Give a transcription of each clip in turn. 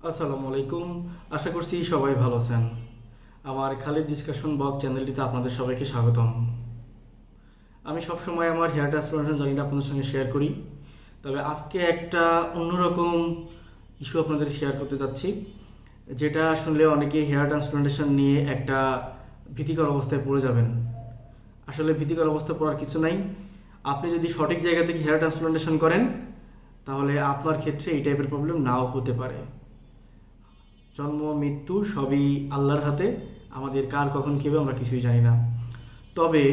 আসসালামু আলাইকুম। আশা করছি সবাই ভালো আছেন। আমার খালিদ ডিসকাশন বক্স চ্যানেলটিতে আপনাদের সবাইকে স্বাগতম। আমি সবসময় আমার হেয়ার ট্রান্সপ্লান্টেশন জার্নিটা আপনাদের সঙ্গে শেয়ার করি। তবে আজকে একটা অন্যরকম ইস্যু আপনাদের শেয়ার করতে যাচ্ছি, যেটা শুনলে অনেকে হেয়ার ট্রান্সপ্লান্টেশন নিয়ে একটা ভীতিকর অবস্থায় পড়ে যাবেন। আসলে ভীতিকর অবস্থায় পড়ার কিছু নাই। আপনি যদি সঠিক জায়গা থেকে হেয়ার ট্রান্সপ্লান্টেশন করেন, তাহলে আপনার ক্ষেত্রে এই টাইপের প্রবলেম নাও হতে পারে। জন্ম মৃত্যু সবই আল্লাহর হাতে, আমাদের কার কখন কী হবে আমরা কিছুই জানি না। তবে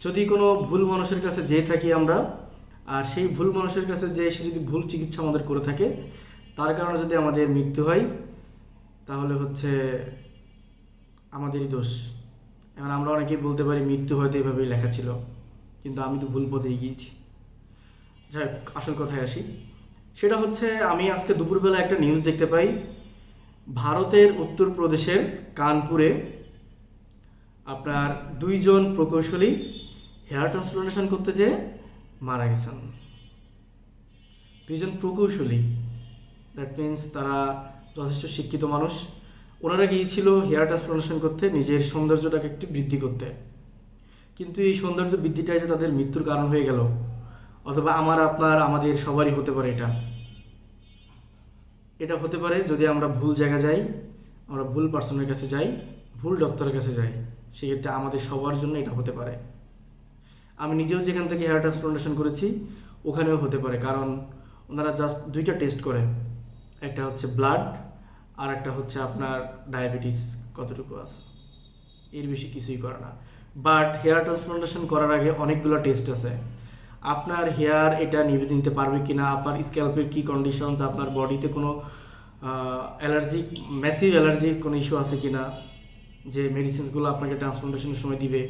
যদি কোনো ভুল মানুষের কাছে যেয়ে থাকি আমরা, আর সেই ভুল মানুষের কাছে যে সে যদি ভুল চিকিৎসা আমাদের করে থাকে, তার কারণে যদি আমাদের মৃত্যু হয়, তাহলে হচ্ছে আমাদেরই দোষ। এখন আমরা অনেকেই বলতে পারি মৃত্যু হয়তো এভাবেই লেখা ছিল, কিন্তু আমি তো ভুল পথেই গিয়েছি। যাই হোক, আসল কথায় আসি। সেটা হচ্ছে, আমি আজকে দুপুরবেলা একটা নিউজ দেখতে পাই, ভারতের উত্তরপ্রদেশের কানপুরে আপনার দুইজন প্রকৌশলী হেয়ার ট্রান্সপ্লান্টেশন করতে যেয়ে মারা গেছেন। দুইজন প্রকৌশলী, দ্যাট মিন্স তারা যথেষ্ট শিক্ষিত মানুষ। ওনারা গিয়েছিল হেয়ার ট্রান্সপ্লান্টেশন করতে নিজের সৌন্দর্যটাকে একটু বৃদ্ধি করতে, কিন্তু এই সৌন্দর্য বৃদ্ধিটাই যে তাদের মৃত্যুর কারণ হয়ে গেল, অথবা আমার আপনার আমাদের সবারই হতে পারে। এটা এটা হতে পারে যদি আমরা ভুল জায়গা যাই, আমরা ভুল পার্সনের কাছে যাই, ভুল ডক্টরের কাছে যাই, সেক্ষেত্রে আমাদের সবার জন্য এটা হতে পারে। আমি নিজেও যেখান থেকে হেয়ার ট্রান্সপ্লান্টেশন করেছি ওখানেও হতে পারে, কারণ ওনারা জাস্ট দুইটা টেস্ট করেন, একটা হচ্ছে ব্লাড আর একটা হচ্ছে আপনার ডায়াবেটিস কতটুকু আছে, এর বেশি কিছুই করে না। বাট হেয়ার ট্রান্সপ্লান্টেশন করার আগে অনেকগুলো টেস্ট আছে। আপনার হেয়ার এটা নিতে পারবে কিনা, আপনার স্ক্যাল্পের কী কন্ডিশনস, আপনার বডিতে কোনো অ্যালার্জিক, ম্যাসিভ অ্যালার্জিক কোনো ইস্যু আছে কিনা, যে মেডিসিনসগুলো আপনাকে ট্রান্সপ্লান্টেশনের সময় দিবে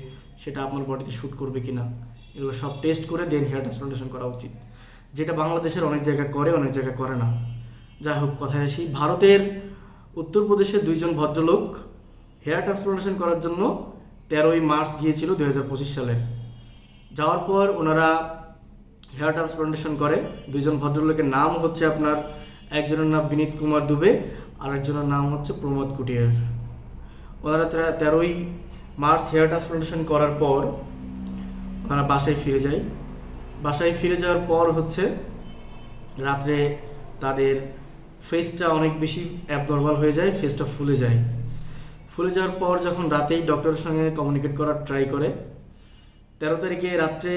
সেটা আপনার বডিতে শ্যুট করবে কিনা, এগুলো সব টেস্ট করে দেন হেয়ার ট্রান্সপ্লান্টেশন করা উচিত, যেটা বাংলাদেশের অনেক জায়গায় করে, অনেক জায়গায় করে না। যাই হোক, কথায় আসি। ভারতের উত্তরপ্রদেশের দুইজন ভদ্রলোক হেয়ার ট্রান্সপ্লান্টেশন করার জন্য 13ই মার্চ গিয়েছিল 2025 সালের। যাওয়ার পর ওনারা হেয়ার ট্রান্সপ্লান্টেশন করে। দুইজন ভদ্রলোকের নাম হচ্ছে আপনার, একজনের নাম বিনীত কুমার দুবে আর একজনের নাম হচ্ছে প্রমোদ কুটিয়ার। ওনারা 13ই মার্চ হেয়ার ট্রান্সপ্লান্টেশন করার পর ওনারা বাসায় ফিরে যায়। বাসায় ফিরে যাওয়ার পর হচ্ছে রাত্রে তাদের ফেসটা অনেক বেশি অ্যাবনর্মাল হয়ে যায়, ফেসটা ফুলে যায়। ফুলে যাওয়ার পর যখন রাতেই ডক্টরের সঙ্গে কমিউনিকেট করার ট্রাই করে, 13 তারিখে রাত্রে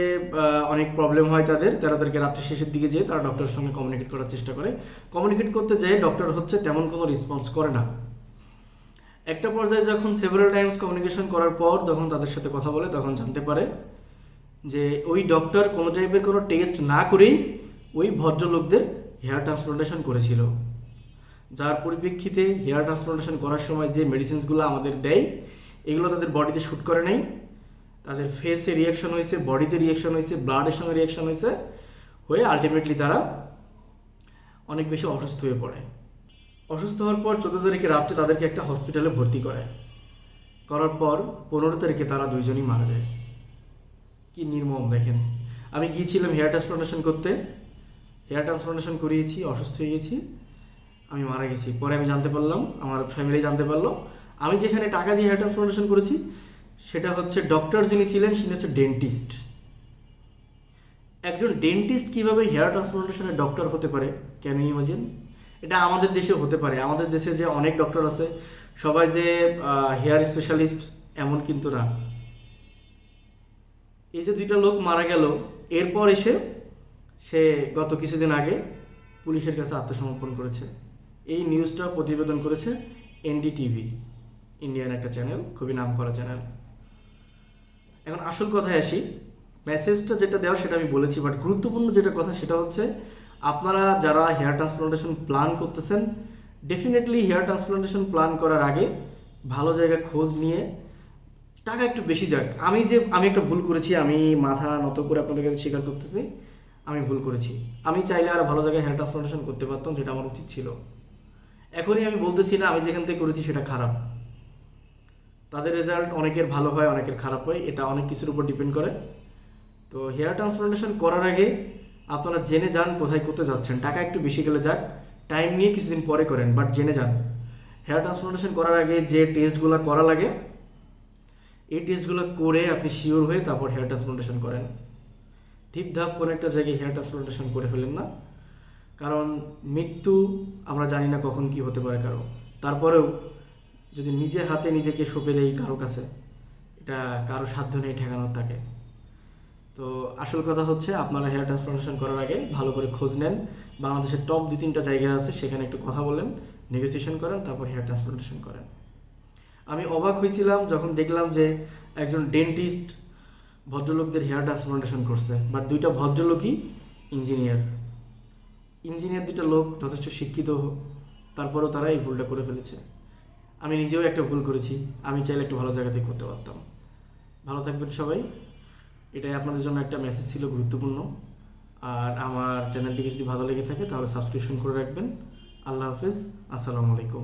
অনেক প্রবলেম হয় তাদের। 13 তারিখে রাত্রে শেষের দিকে যেয়ে তারা ডক্টরের সঙ্গে কমিউনিকেট করার চেষ্টা করে। কমিউনিকেট করতে যেয়ে ডক্টর হচ্ছে তেমন কোনো রেসপন্স করে না। একটা পর্যায়ে যখন সেভারাল টাইমস কমিউনিকেশন করার পর যখন তাদের সাথে কথা বলে, তখন জানতে পারে যে ওই ডক্টর কোনো টাইপের কোনো টেস্ট না করেই ওই ভদ্রলোকদের হেয়ার ট্রান্সপ্লান্টেশন করেছিল, যার পরিপ্রেক্ষিতে হেয়ার ট্রান্সপ্লান্টেশন করার সময় যে মেডিসিনসগুলো আমাদের দেয় এগুলো তাদের বডিতে শ্যুট করে নাই। তাদের ফেসে রিয়াকশন হয়েছে, বডিতে রিয়াকশন হয়েছে, ব্লাডের সঙ্গে রিয়াকশন হয়েছে, হয়ে আলটিমেটলি তারা অনেক বেশি অসুস্থ হয়ে পড়ে। অসুস্থ হওয়ার পর 14 তারিখে রাত্রে তাদেরকে একটা হসপিটালে ভর্তি করার পর 15 তারিখে তারা দুইজনই মারা যায়। কি নির্মম দেখেন। আমি গিয়েছিলাম হেয়ার ট্রান্সপ্লান্টেশন করতে, হেয়ার ট্রান্সপ্লান্টেশন করিয়েছি, অসুস্থ হয়ে গেছি, আমি মারা গেছি। পরে আমি জানতে পারলাম, আমার ফ্যামিলি জানতে পারলো, আমি যেখানে টাকা দিয়ে হেয়ার ট্রান্সপ্লান্টেশন করেছি সেটা হচ্ছে ডক্টর যিনি ছিলেন তিনি হচ্ছে ডেন্টিস্ট। একজন ডেন্টিস্ট কিভাবে হেয়ার ট্রান্সপ্লান্টেশনের ডক্টর হতে পারে, ক্যান ইউ ইমাজিন? এটা আমাদের দেশে হতে পারে। আমাদের দেশে যে অনেক ডক্টর আছে সবাই যে হেয়ার স্পেশালিস্ট এমন কিন্তু না। এই যে দুইটা লোক মারা গেল, এরপর এসে সে গত কিছুদিন আগে পুলিশের কাছে আত্মসমর্পণ করেছে। এই নিউজটা প্রতিবেদন করেছে এনডিটিভি, ইন্ডিয়ান একটা চ্যানেল, খুবই নামকরা চ্যানেল। এখন আসল কথায় আসি। মেসেজটা যেটা দেওয়া সেটা আমি বলেছি, বাট গুরুত্বপূর্ণ যেটা কথা সেটা হচ্ছে, আপনারা যারা হেয়ার ট্রান্সপ্লান্টেশন প্ল্যান করতেছেন, ডেফিনেটলি হেয়ার ট্রান্সপ্লান্টেশন প্ল্যান করার আগে ভালো জায়গা খোঁজ নিয়ে, টাকা একটু বেশি যাক। আমি একটা ভুল করেছি, আমি মাথা নত করে আপনাদের কাছে স্বীকার করতেছি, আমি ভুল করেছি। আমি চাইলে আর ভালো জায়গায় হেয়ার ট্রান্সপ্লান্টেশন করতে পারতাম, যেটা আমার উচিত ছিল। এখনই আমি বলতেছি না আমি যেখান থেকে করেছি সেটা খারাপ। তাদের রেজাল্ট অনেকের ভালো হয়, অনেকের খারাপ হয়, এটা অনেক কিছুর উপর ডিপেন্ড করে। তো হেয়ার ট্রান্সপ্লান্টেশন করার আগে আপনারা জেনে যান কোথায় করতে যাচ্ছেন। টাকা একটু বেশি গেলে যাক, টাইম নিয়ে কিছুদিন পরে করেন, বাট জেনে যান হেয়ার ট্রান্সপ্লান্টেশন করার আগে যে টেস্টগুলো করা লাগে এই টেস্টগুলো করে আপনি শিওর হয়ে তারপর হেয়ার ট্রান্সপ্লান্টেশন করেন। ধাপ কোনো একটা জায়গায় হেয়ার ট্রান্সপ্লান্টেশন করে ফেলেন না, কারণ মৃত্যু আমরা জানি না কখন কি হতে পারে কারো। তারপরেও যদি নিজের হাতে নিজেকে সঁপে দেই কারো কাছে, এটা কারো সাধ্য নেই ঠেকানোর থাকে। তো আসল কথা হচ্ছে আপনারা হেয়ার ট্রান্সপ্লান্টেশন করার আগে ভালো করে খোঁজ নেন, বাংলাদেশের টপ 2-3টা জায়গা আছে সেখানে একটু কথা বলেন, নেগোসিয়েশন করেন, তারপর হেয়ার ট্রান্সপ্লান্টেশন করেন। আমি অবাক হয়েছিলাম যখন দেখলাম যে একজন ডেন্টিস্ট ভদ্রলোকদের হেয়ার ট্রান্সপ্লান্টেশন করছে, বাট দুইটা ভদ্রলোকই ইঞ্জিনিয়ার। দুইটা লোক যথেষ্ট শিক্ষিত, তারপরেও তারা এই ভুলটা করে ফেলেছে। আমি নিজেও একটা ভুল করেছি, আমি চাইলে একটু ভালো জায়গাতে করতে পারতাম। ভালো থাকবেন সবাই, এটাই আপনাদের জন্য একটা মেসেজ ছিল গুরুত্বপূর্ণ। আর আমার চ্যানেলটিকে যদি ভালো লেগে থাকে তাহলে সাবস্ক্রিপশন করে রাখবেন। আল্লাহ হাফেজ, আসসালামু আলাইকুম।